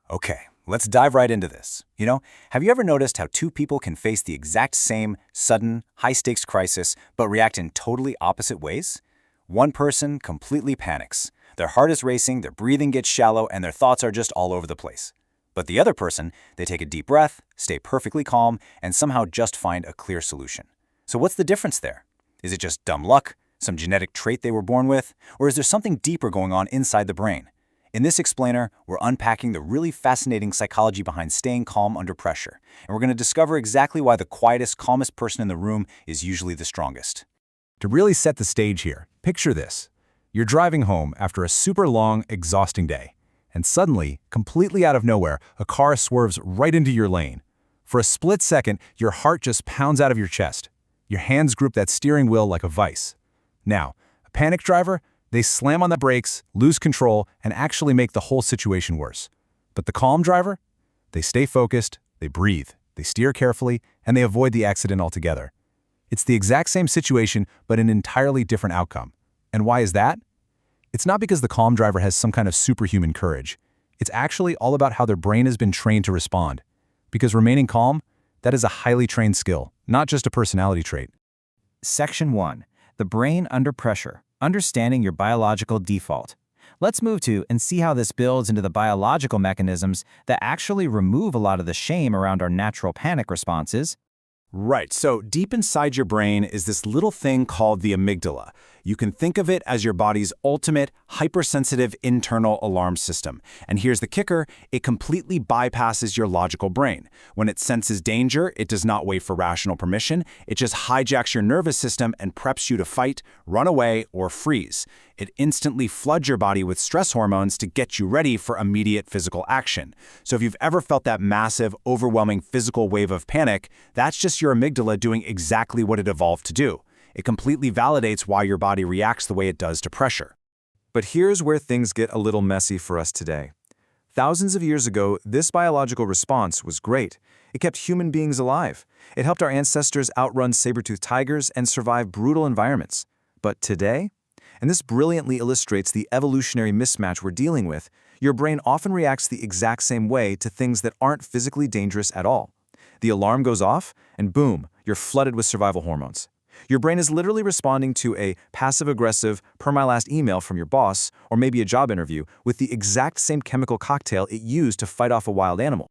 Okay, let's dive right into this. Have you ever noticed how two people can face the exact same, sudden, high-stakes crisis, but react in totally opposite ways? One person completely panics. Their heart is racing, their breathing gets shallow, and their thoughts are just all over the place. But the other person, they take a deep breath, stay perfectly calm, and somehow just find a clear solution. So what's the difference there? Is it just dumb luck, some genetic trait they were born with, or is there something deeper going on inside the brain? In this explainer, we're unpacking the really fascinating psychology behind staying calm under pressure, and we're going to discover exactly why the quietest, calmest person in the room is usually the strongest. To really set the stage here, picture this. You're driving home after a super long, exhausting day, and suddenly, completely out of nowhere, a car swerves right into your lane. For a split second, your heart just pounds out of your chest. Your hands grip that steering wheel like a vice. Now, a panic driver, they slam on the brakes, lose control, and actually make the whole situation worse. But the calm driver? They stay focused, they breathe, they steer carefully, and they avoid the accident altogether. It's the exact same situation, but an entirely different outcome. And why is that? It's not because the calm driver has some kind of superhuman courage. It's actually all about how their brain has been trained to respond. Because remaining calm, that is a highly trained skill, not just a personality trait. Section 1. The brain under pressure. Understanding your biological default. Let's move to and see how this builds into the biological mechanisms that actually remove a lot of the shame around our natural panic responses. Right, so deep inside your brain is this little thing called the amygdala. You can think of it as your body's ultimate, hypersensitive internal alarm system. And here's the kicker, it completely bypasses your logical brain. When it senses danger, it does not wait for rational permission. It just hijacks your nervous system and preps you to fight, run away, or freeze. It instantly floods your body with stress hormones to get you ready for immediate physical action. So if you've ever felt that massive, overwhelming physical wave of panic, that's just your amygdala doing exactly what it evolved to do. It completely validates why your body reacts the way it does to pressure. But here's where things get a little messy for us today. Thousands of years ago, this biological response was great. It kept human beings alive. It helped our ancestors outrun saber-toothed tigers and survive brutal environments. But today, and this brilliantly illustrates the evolutionary mismatch we're dealing with, your brain often reacts the exact same way to things that aren't physically dangerous at all. The alarm goes off, and boom, you're flooded with survival hormones. Your brain is literally responding to a passive-aggressive, per-my-last email from your boss, or maybe a job interview, with the exact same chemical cocktail it used to fight off a wild animal.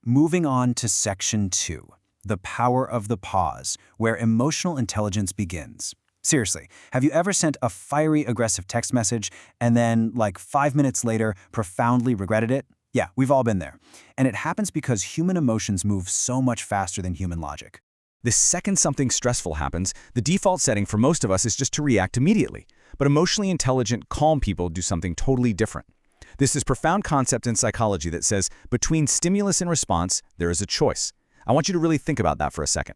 Moving on to Section 2. The power of the pause, where emotional intelligence begins. Seriously, have you ever sent a fiery, aggressive text message and then, like 5 minutes later, profoundly regretted it? Yeah, we've all been there. And it happens because human emotions move so much faster than human logic. The second something stressful happens, the default setting for most of us is just to react immediately. But emotionally intelligent, calm people do something totally different. This is a profound concept in psychology that says between stimulus and response, there is a choice. I want you to really think about that for a second.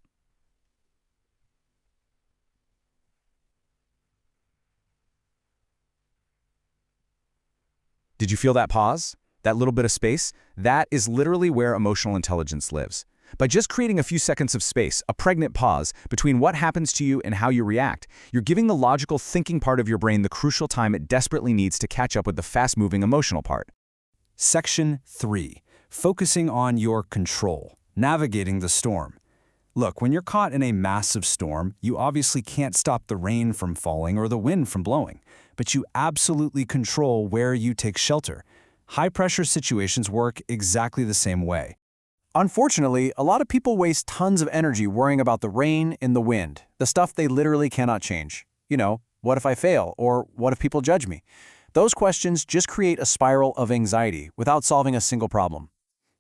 Did you feel that pause? That little bit of space? That is literally where emotional intelligence lives. By just creating a few seconds of space, a pregnant pause, between what happens to you and how you react, you're giving the logical thinking part of your brain the crucial time it desperately needs to catch up with the fast-moving emotional part. Section 3. Focusing on your control. Navigating the storm. Look, when you're caught in a massive storm, you obviously can't stop the rain from falling or the wind from blowing, but you absolutely control where you take shelter. High-pressure situations work exactly the same way. Unfortunately, a lot of people waste tons of energy worrying about the rain and the wind, the stuff they literally cannot change. What if I fail? Or what if people judge me? Those questions just create a spiral of anxiety without solving a single problem.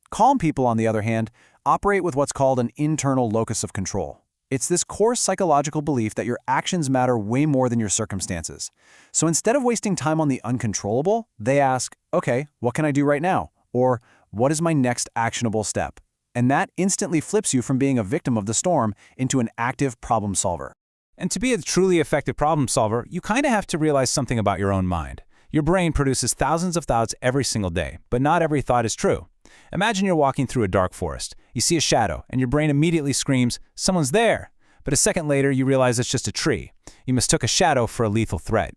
Calm people, on the other hand, operate with what's called an internal locus of control. It's this core psychological belief that your actions matter way more than your circumstances. So instead of wasting time on the uncontrollable, they ask, okay, what can I do right now? Or what is my next actionable step? And that instantly flips you from being a victim of the storm into an active problem solver. And to be a truly effective problem solver, you kind of have to realize something about your own mind. Your brain produces thousands of thoughts every single day, but not every thought is true. Imagine you're walking through a dark forest. You see a shadow, and your brain immediately screams, "Someone's there!" But a second later, you realize it's just a tree. You mistook a shadow for a lethal threat.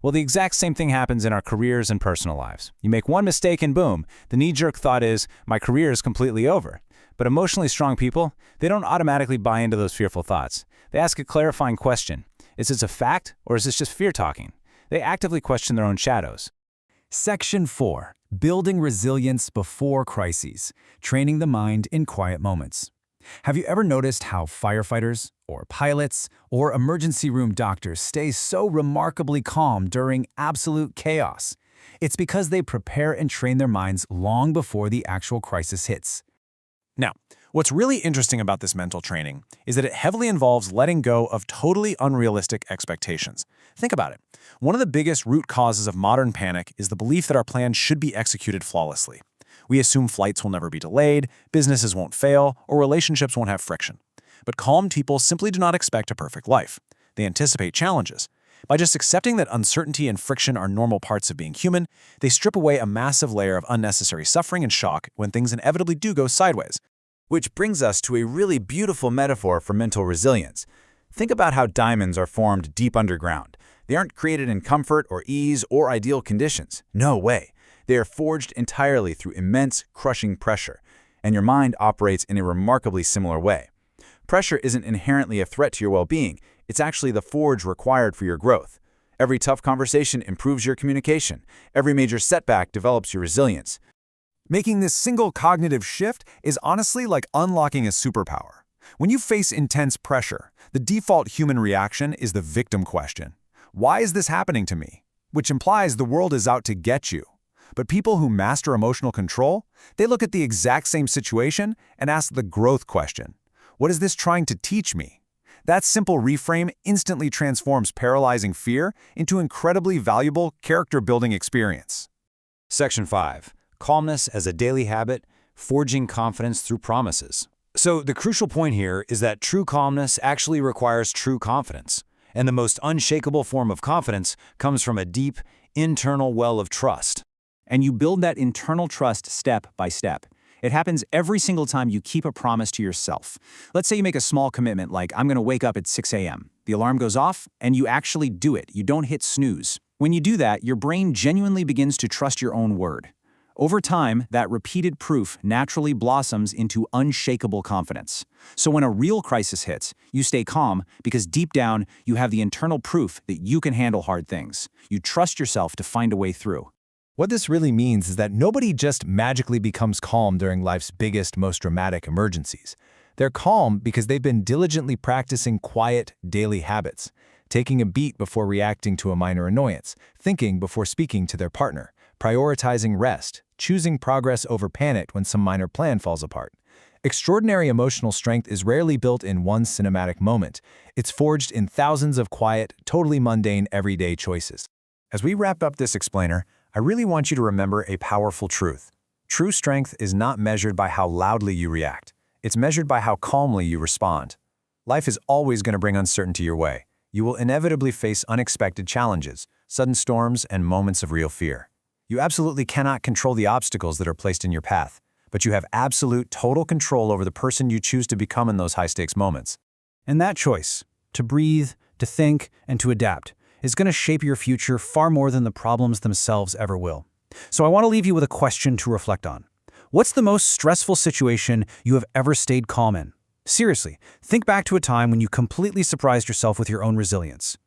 Well, the exact same thing happens in our careers and personal lives. You make one mistake and boom, the knee-jerk thought is, my career is completely over. But emotionally strong people, they don't automatically buy into those fearful thoughts. They ask a clarifying question. Is this a fact, or is this just fear talking? They actively question their own shadows. Section 4. Building resilience before crises. Training the mind in quiet moments. Have you ever noticed how firefighters, or pilots, or emergency room doctors stay so remarkably calm during absolute chaos? It's because they prepare and train their minds long before the actual crisis hits. Now, what's really interesting about this mental training is that it heavily involves letting go of totally unrealistic expectations. Think about it. One of the biggest root causes of modern panic is the belief that our plan should be executed flawlessly. We assume flights will never be delayed, businesses won't fail, or relationships won't have friction. But calm people simply do not expect a perfect life. They anticipate challenges. By just accepting that uncertainty and friction are normal parts of being human, they strip away a massive layer of unnecessary suffering and shock when things inevitably do go sideways. Which brings us to a really beautiful metaphor for mental resilience. Think about how diamonds are formed deep underground. They aren't created in comfort or ease or ideal conditions. No way. They are forged entirely through immense, crushing pressure. And your mind operates in a remarkably similar way. Pressure isn't inherently a threat to your well-being. It's actually the forge required for your growth. Every tough conversation improves your communication. Every major setback develops your resilience. Making this single cognitive shift is honestly like unlocking a superpower. When you face intense pressure, the default human reaction is the victim question. Why is this happening to me? Which implies the world is out to get you. But people who master emotional control, they look at the exact same situation and ask the growth question. What is this trying to teach me? That simple reframe instantly transforms paralyzing fear into incredibly valuable character-building experience. Section 5. Calmness as a daily habit, forging confidence through promises. So the crucial point here is that true calmness actually requires true confidence. And the most unshakable form of confidence comes from a deep, internal well of trust. And you build that internal trust step by step. It happens every single time you keep a promise to yourself. Let's say you make a small commitment like, I'm going to wake up at 6 a.m. The alarm goes off, and you actually do it. You don't hit snooze. When you do that, your brain genuinely begins to trust your own word. Over time, that repeated proof naturally blossoms into unshakable confidence. So when a real crisis hits, you stay calm because deep down, you have the internal proof that you can handle hard things. You trust yourself to find a way through. What this really means is that nobody just magically becomes calm during life's biggest, most dramatic emergencies. They're calm because they've been diligently practicing quiet, daily habits, taking a beat before reacting to a minor annoyance, thinking before speaking to their partner, prioritizing rest, choosing progress over panic when some minor plan falls apart. Extraordinary emotional strength is rarely built in one cinematic moment. It's forged in thousands of quiet, totally mundane, everyday choices. As we wrap up this explainer, I really want you to remember a powerful truth. True strength is not measured by how loudly you react. It's measured by how calmly you respond. Life is always going to bring uncertainty your way. You will inevitably face unexpected challenges, sudden storms, and moments of real fear. You absolutely cannot control the obstacles that are placed in your path, but you have absolute, total control over the person you choose to become in those high-stakes moments. And that choice, to breathe, to think, and to adapt, is going to shape your future far more than the problems themselves ever will. So I want to leave you with a question to reflect on. What's the most stressful situation you have ever stayed calm in? Seriously, think back to a time when you completely surprised yourself with your own resilience.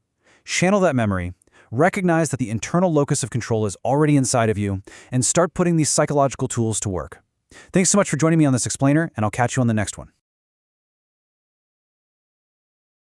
Channel that memory, recognize that the internal locus of control is already inside of you, and start putting these psychological tools to work. Thanks so much for joining me on this explainer, and I'll catch you on the next one.